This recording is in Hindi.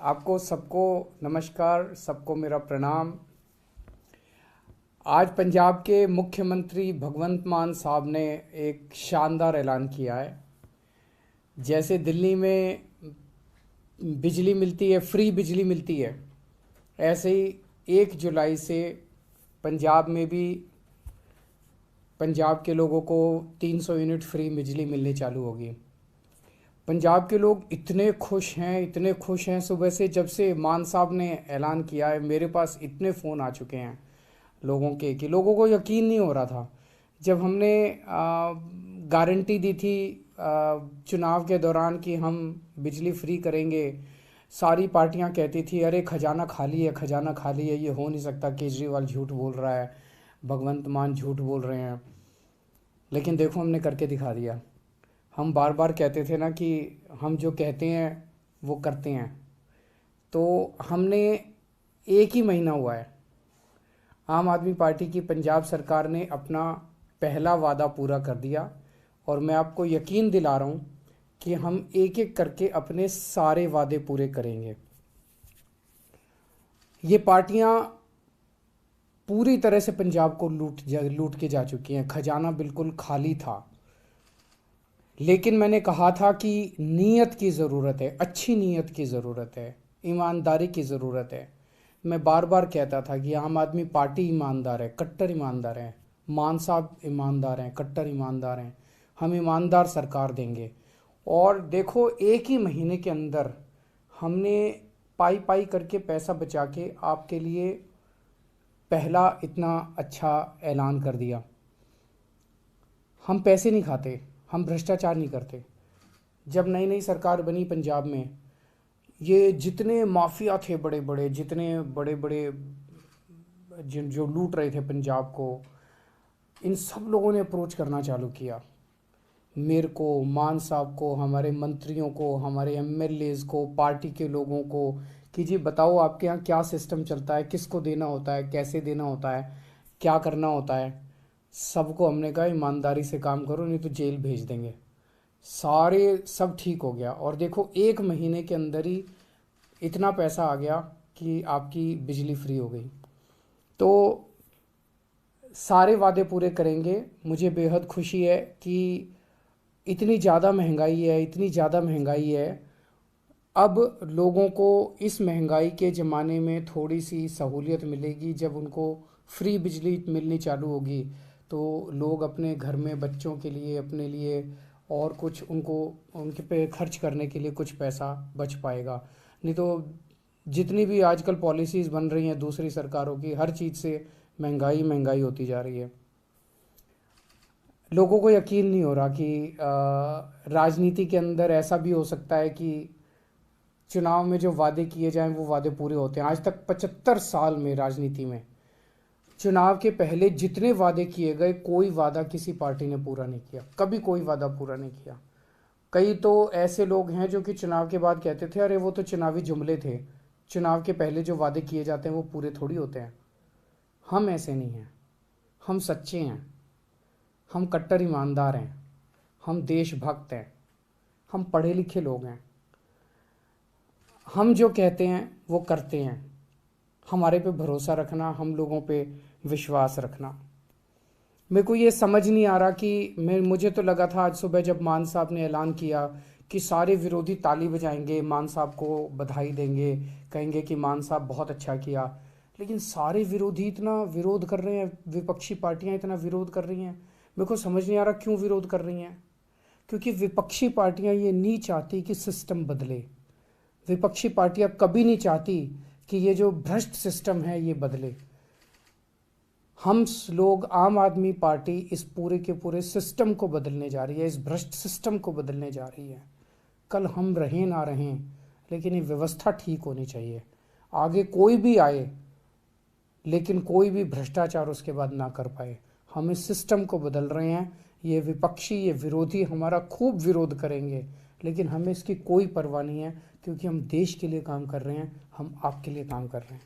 आपको सबको नमस्कार, सबको मेरा प्रणाम। आज पंजाब के मुख्यमंत्री भगवंत मान साहब ने एक शानदार ऐलान किया है। जैसे दिल्ली में बिजली मिलती है, फ्री बिजली मिलती है, ऐसे ही 1 जुलाई से पंजाब में भी पंजाब के लोगों को 300 यूनिट फ्री बिजली मिलनी चालू होगी। पंजाब के लोग इतने खुश हैं, इतने खुश हैं। सुबह से जब से मान साहब ने ऐलान किया है, मेरे पास इतने फ़ोन आ चुके हैं लोगों के कि लोगों को यकीन नहीं हो रहा था। जब हमने गारंटी दी थी चुनाव के दौरान कि हम बिजली फ्री करेंगे, सारी पार्टियां कहती थी अरे खजाना खाली है, खजाना खाली है, ये हो नहीं सकता, केजरीवाल झूठ बोल रहा है, भगवंत मान झूठ बोल रहे हैं। लेकिन देखो, हमने करके दिखा दिया। हम बार बार कहते थे ना कि हम जो कहते हैं वो करते हैं। तो हमने 1 ही महीना हुआ है, आम आदमी पार्टी की पंजाब सरकार ने अपना पहला वादा पूरा कर दिया। और मैं आपको यकीन दिला रहा हूँ कि हम एक एक करके अपने सारे वादे पूरे करेंगे। ये पार्टियां पूरी तरह से पंजाब को लूट के जा चुकी हैं। खजाना बिल्कुल खाली था। लेकिन मैंने कहा था कि नीयत की ज़रूरत है, अच्छी नीयत की ज़रूरत है, ईमानदारी की ज़रूरत है। मैं बार बार कहता था कि आम आदमी पार्टी ईमानदार है, कट्टर ईमानदार है, मान साहब ईमानदार हैं, कट्टर ईमानदार हैं। हम ईमानदार सरकार देंगे। और देखो, 1 ही महीने के अंदर हमने पाई पाई करके पैसा बचा के आपके लिए पहला इतना अच्छा ऐलान कर दिया। हम पैसे नहीं खाते, हम भ्रष्टाचार नहीं करते। जब नई नई सरकार बनी पंजाब में, ये जितने माफिया थे बड़े बड़े, जितने बड़े बड़े जिन जो लूट रहे थे पंजाब को, इन सब लोगों ने अप्रोच करना चालू किया मेरे को, मान साहब को, हमारे मंत्रियों को, हमारे एमएलएज को, पार्टी के लोगों को कि जी बताओ आपके यहाँ क्या सिस्टम चलता है, किसको देना होता है, कैसे देना होता है, क्या करना होता है। सबको हमने कहा ईमानदारी से काम करो, नहीं तो जेल भेज देंगे। सारे सब ठीक हो गया। और देखो, 1 महीने के अंदर ही इतना पैसा आ गया कि आपकी बिजली फ्री हो गई। तो सारे वादे पूरे करेंगे। मुझे बेहद खुशी है कि इतनी ज़्यादा महंगाई है, इतनी ज़्यादा महंगाई है। अब लोगों को इस महंगाई के ज़माने में थोड़ी सी सहूलियत मिलेगी। जब उनको फ्री बिजली मिलनी चालू होगी तो लोग अपने घर में बच्चों के लिए, अपने लिए और कुछ उनको उनके पे खर्च करने के लिए कुछ पैसा बच पाएगा। नहीं तो जितनी भी आजकल पॉलिसीज़ बन रही हैं दूसरी सरकारों की, हर चीज़ से महंगाई महंगाई होती जा रही है। लोगों को यकीन नहीं हो रहा कि राजनीति के अंदर ऐसा भी हो सकता है कि चुनाव में जो वादे किए जाएं वो वादे पूरे होते हैं। आज तक 75 साल में राजनीति में चुनाव के पहले जितने वादे किए गए, कोई वादा किसी पार्टी ने पूरा नहीं किया, कभी कोई वादा पूरा नहीं किया। कई तो ऐसे लोग हैं जो कि चुनाव के बाद कहते थे अरे वो तो चुनावी जुमले थे, चुनाव के पहले जो वादे किए जाते हैं वो पूरे थोड़ी होते हैं। हम ऐसे नहीं हैं, हम सच्चे हैं, हम कट्टर ईमानदार हैं, हम देशभक्त हैं, हम पढ़े लिखे लोग हैं। हम जो कहते हैं वो करते हैं। हमारे पे भरोसा रखना, हम लोगों पे विश्वास रखना। मेरे को ये समझ नहीं आ रहा कि मुझे तो लगा था आज सुबह जब मान साहब ने ऐलान किया कि सारे विरोधी ताली बजाएंगे, मान साहब को बधाई देंगे, कहेंगे कि मान साहब बहुत अच्छा किया। लेकिन सारे विरोधी इतना विरोध कर रहे हैं, विपक्षी पार्टियां इतना विरोध कर रही हैं। मेरे को समझ नहीं आ रहा क्यों विरोध कर रही हैं। क्योंकि विपक्षी पार्टियां ये नहीं चाहती कि सिस्टम बदले। विपक्षी पार्टियां कभी नहीं चाहती कि ये जो भ्रष्ट सिस्टम है ये बदले। हम लोग, आम आदमी पार्टी इस पूरे के पूरे सिस्टम को बदलने जा रही है, इस भ्रष्ट सिस्टम को बदलने जा रही है। कल हम रहें ना रहें, लेकिन ये व्यवस्था ठीक होनी चाहिए। आगे कोई भी आए लेकिन कोई भी भ्रष्टाचार उसके बाद ना कर पाए। हम इस सिस्टम को बदल रहे हैं। ये विपक्षी, ये विरोधी हमारा खूब विरोध करेंगे, लेकिन हमें इसकी कोई परवाह नहीं है, क्योंकि हम देश के लिए काम कर रहे हैं, हम आपके लिए काम कर रहे हैं।